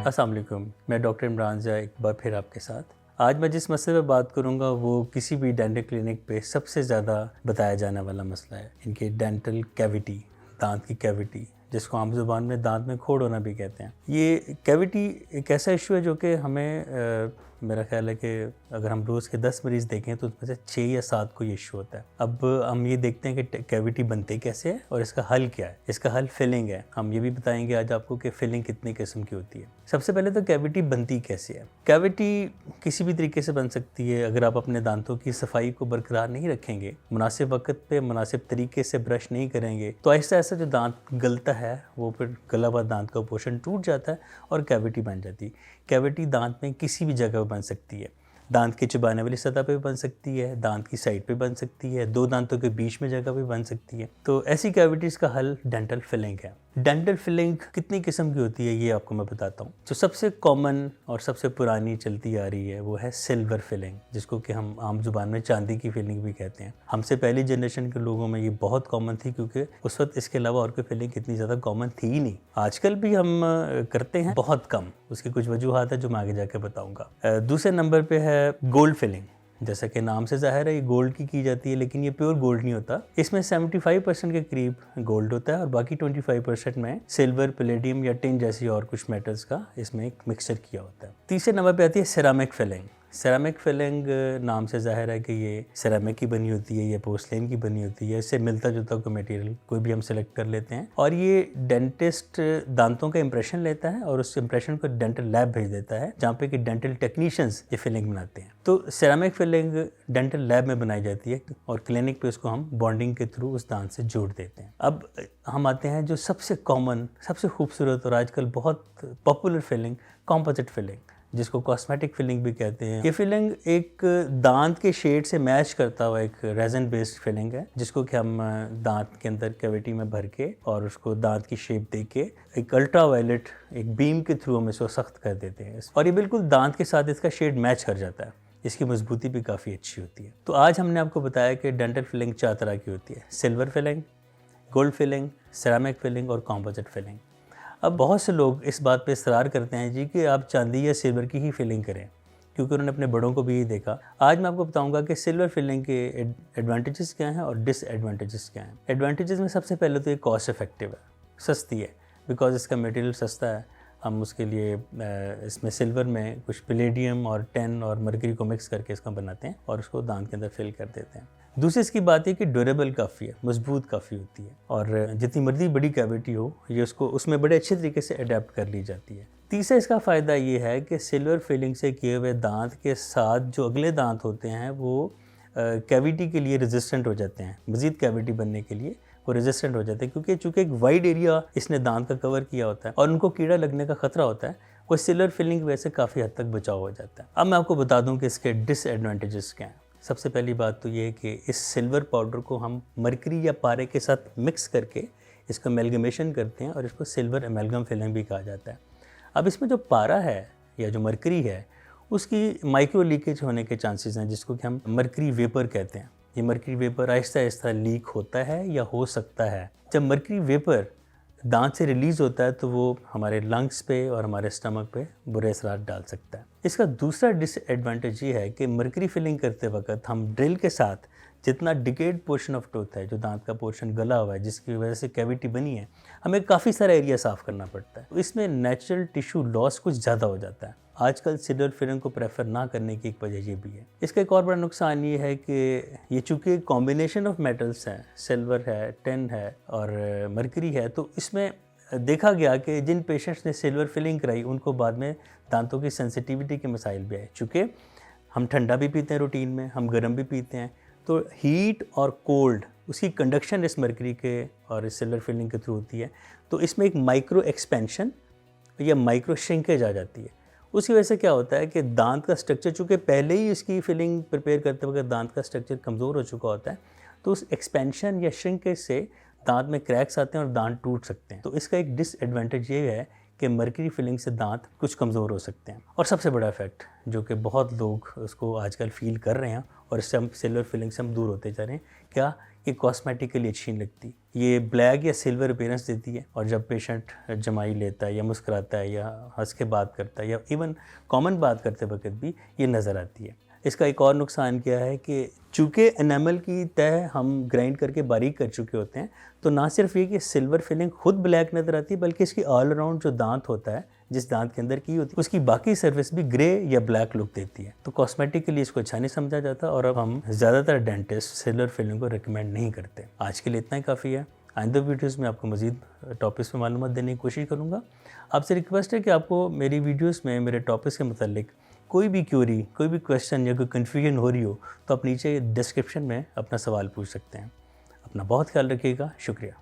अस्सलाम वालेकुम, मैं डॉक्टर इमरान ज़िया एक बार फिर आपके साथ। आज मैं जिस मसले पे बात करूँगा वो किसी भी डेंटल क्लिनिक पे सबसे ज़्यादा बताया जाने वाला मसला है, इनकी डेंटल कैविटी, दांत की कैविटी, जिसको आम ज़ुबान में दांत में खोड़ होना भी कहते हैं। ये कैविटी एक ऐसा इशू है जो कि हमें मेरा ख़्याल है कि अगर हम रोज़ के 10 मरीज़ देखें तो उसमें से 6 या 7 को ये इशू होता है। अब हम ये देखते हैं कि कैविटी बनते कैसे है और इसका हल क्या है। इसका हल फिलिंग है। हम ये भी बताएंगे आज आपको कि फिलिंग कितने किस्म की होती है। सबसे पहले तो कैविटी बनती कैसे है। कैविटी किसी भी तरीके से बन सकती है। अगर आप अपने दांतों की सफाई को बरकरार नहीं रखेंगे, मुनासिब वक्त पे मुनासिब तरीके से ब्रश नहीं करेंगे, तो ऐसा ऐसा जो दांत गलता है वो फिर गला हुआ दांत का पोर्शन टूट जाता है और कैविटी बन जाती है। कैविटी दांत में किसी भी जगह बन सकती है। दांत के चबाने वाली सतह पे भी बन सकती है, दांत की साइड पे बन सकती है, दो दांतों के बीच में जगह भी बन सकती है। तो ऐसी कैविटीज़ का हल डेंटल फिलिंग है। डेंटल फिलिंग कितनी किस्म की होती है ये आपको मैं बताता हूँ। जो सबसे कॉमन और सबसे पुरानी चलती आ रही है वो है सिल्वर फिलिंग, जिसको कि हम आम जुबान में चांदी की फिलिंग भी कहते हैं। हमसे पहली जनरेशन के लोगों में ये बहुत कॉमन थी, क्योंकि उस वक्त इसके अलावा और कोई फिलिंग इतनी ज़्यादा कॉमन थी ही नहीं। आजकल भी हम करते हैं, बहुत कम। उसकी कुछ वजूहात है जो मैं आगे जाके बताऊँगा। दूसरे नंबर पर है गोल्ड फिलिंग। जैसा कि नाम से जाहिर है ये गोल्ड की जाती है, लेकिन ये प्योर गोल्ड नहीं होता। इसमें 75% के करीब गोल्ड होता है और बाकी 25% में सिल्वर, पैलेडियम या टिन जैसी और कुछ मेटल्स का इसमें एक मिक्सचर किया होता है। तीसरे नंबर पे आती है सिरामिक फिलिंग। सिरामिक फिलिंग नाम से जाहिर है कि ये सिरामिक की बनी होती है या पोर्सलेन की बनी होती है। इससे मिलता जुलता कोई मटेरियल कोई भी हम सेलेक्ट कर लेते हैं और ये डेंटिस्ट दांतों का इंप्रेशन लेता है और उस इंप्रेशन को डेंटल लैब भेज देता है, जहाँ पे कि डेंटल टेक्नीशियंस ये फिलिंग बनाते हैं। तो सिरामिक फिलिंग डेंटल लैब में बनाई जाती है और क्लिनिक पे उसको हम बॉन्डिंग के थ्रू उस दांत से जोड़ देते हैं। अब हम आते हैं जो सबसे कॉमन, सबसे खूबसूरत और आजकल बहुत पॉपुलर फिलिंग, कॉम्पोजिट फिलिंग, जिसको कॉस्मेटिक फिलिंग भी कहते हैं। ये फिलिंग एक दांत के शेड से मैच करता हुआ एक रेजन बेस्ड फिलिंग है, जिसको कि हम दांत के अंदर कैविटी में भर के और उसको दांत की शेप दे के एक अल्ट्रावायलेट एक बीम के थ्रू हम इसको सख्त कर देते हैं और ये बिल्कुल दांत के साथ इसका शेड मैच कर जाता है। इसकी मजबूती भी काफ़ी अच्छी होती है। तो आज हमने आपको बताया कि डेंटल फिलिंग 4 तरह की होती है: silver filling, gold filling, ceramic filling और कॉम्पोजिट फिलिंग। अब बहुत से लोग इस बात पे इसरार करते हैं जी कि आप चांदी या सिल्वर की ही फिलिंग करें, क्योंकि उन्होंने अपने बड़ों को भी ये देखा। आज मैं आपको बताऊंगा कि सिल्वर फिलिंग के एडवांटेजेस क्या हैं और डिसएडवांटेजेस क्या हैं। एडवांटेजेस में सबसे पहले तो ये कॉस्ट इफेक्टिव है, सस्ती है, बिकॉज इसका मटेरियल सस्ता है। हम उसके लिए इसमें सिल्वर में कुछ पैलेडियम और टिन और मरकरी को मिक्स करके इसका बनाते हैं और उसको दांत के अंदर फिल कर देते हैं। दूसरी इसकी बात है कि ड्यूरेबल काफ़ी है, मजबूत काफ़ी होती है और जितनी मर्जी बड़ी कैविटी हो ये उसको उसमें बड़े अच्छे तरीके से अडेप्ट कर ली जाती है। तीसरा इसका फ़ायदा ये है कि सिल्वर फिलिंग से किए हुए दांत के साथ जो अगले दांत होते हैं वो कैविटी के लिए रेजिस्टेंट हो जाते हैं, मज़ीद कैविटी बनने के लिए वो रेजिस्टेंट हो जाते हैं, क्योंकि चूँकि एक वाइड एरिया इसने दांत का कवर किया होता है और उनको कीड़ा लगने का ख़तरा होता है, वो सिल्वर फिलिंग की वजह से काफ़ी हद तक बचाव हो जाता है। अब मैं आपको बता दूं कि इसके डिसएडवांटेजेस क्या हैं। सबसे पहली बात तो ये है कि इस सिल्वर पाउडर को हम मरकरी या पारे के साथ मिक्स करके इसका एमेल्गमेशन करते हैं और इसको सिल्वर एमेल्गम फिलिंग भी कहा जाता है। अब इसमें जो पारा है या जो मरकरी है उसकी माइक्रो लीकेज होने के चांसेस हैं, जिसको कि हम मरकरी वेपर कहते हैं। ये mercury vapour Aahista Aahista leak होता है या हो सकता है। जब मरकरी वेपर दांत से रिलीज़ होता है तो वो हमारे लंग्स पे और हमारे स्टमक पे बुरे असरात डाल सकता है। इसका दूसरा डिसएडवांटेज ये है कि मरकरी फिलिंग करते वक्त हम ड्रिल के साथ जितना डिकेड पोर्शन ऑफ टूथ है, जो दांत का पोर्शन गला हुआ है जिसकी वजह से कैविटी बनी है, हमें काफ़ी सारा एरिया साफ़ करना पड़ता है। तो इसमें नेचुरल टिश्यू लॉस कुछ ज़्यादा हो जाता है। आजकल सिल्वर फिलिंग को प्रेफर ना करने की एक वजह ये भी है। इसका एक और बड़ा नुकसान ये है कि ये चूँकि कॉम्बिनेशन ऑफ मेटल्स हैं, सिल्वर है, टिन है और मरकरी है, तो इसमें देखा गया कि जिन पेशेंट्स ने सिल्वर फिलिंग कराई उनको बाद में दांतों की सेंसिटिविटी के मसाइल भी आए। चूँकि हम ठंडा भी पीते हैं रूटीन में, हम गर्म भी पीते हैं, तो हीट और कोल्ड उसकी कंडक्शन इस मरकरी के और इस सिल्वर फिलिंग के थ्रू होती है। तो इसमें एक माइक्रो एक्सपेंशन या माइक्रो श्रिंकेज आ जाती है। उसकी वजह से क्या होता है कि दांत का स्ट्रक्चर, चूँकि पहले ही इसकी फिलिंग प्रिपेयर करते वक्त दांत का स्ट्रक्चर कमज़ोर हो चुका होता है, तो उस एक्सपेंशन या श्रिंकेज से दांत में क्रैक्स आते हैं और दांत टूट सकते हैं। तो इसका एक डिसएडवांटेज ये है कि मरकरी फिलिंग से दांत कुछ कमज़ोर हो सकते हैं। और सबसे बड़ा इफेक्ट जो कि बहुत लोग उसको आजकल फील कर रहे हैं और इससे हम सिल्वर फिलिंग से हम दूर होते जा रहे हैं, क्या ये कॉस्मेटिकली अच्छी नहीं लगती। ये ब्लैक या सिल्वर अपीयरेंस देती है और जब पेशेंट जमाई लेता है या मुस्कुराता है या हंस के बात करता है या इवन कॉमन बात करते वक्त भी ये नज़र आती है। इसका एक और नुकसान क्या है कि चूँकि एनामल की तह हम ग्राइंड करके बारीक कर चुके होते हैं, तो ना सिर्फ ये कि सिल्वर फिलिंग खुद ब्लैक नज़र आती है, बल्कि इसकी ऑल अराउंड जो दांत होता है, जिस दांत के अंदर की होती है, उसकी बाकी सर्विस भी ग्रे या ब्लैक लुक देती है। तो कॉस्मेटिक के लिए इसको अच्छा नहीं समझा जाता और अब हम ज़्यादातर डेंटिस्ट सिल्वर फिलिंग को रिकमेंड नहीं करते। आज के लिए इतना ही काफ़ी है। आइंदा वीडियोज़ में आपको मज़ीद टॉपिक्स में मालूमात देने की कोशिश करूँगा। आपसे रिक्वेस्ट है कि आपको मेरी वीडियोज़ में मेरे टॉपिक्स के मतलब कोई भी क्यूरी, कोई भी क्वेश्चन या कोई कन्फ्यूजन हो रही हो तो आप नीचे डिस्क्रिप्शन में अपना सवाल पूछ सकते हैं। अपना बहुत ख्याल रखिएगा। शुक्रिया।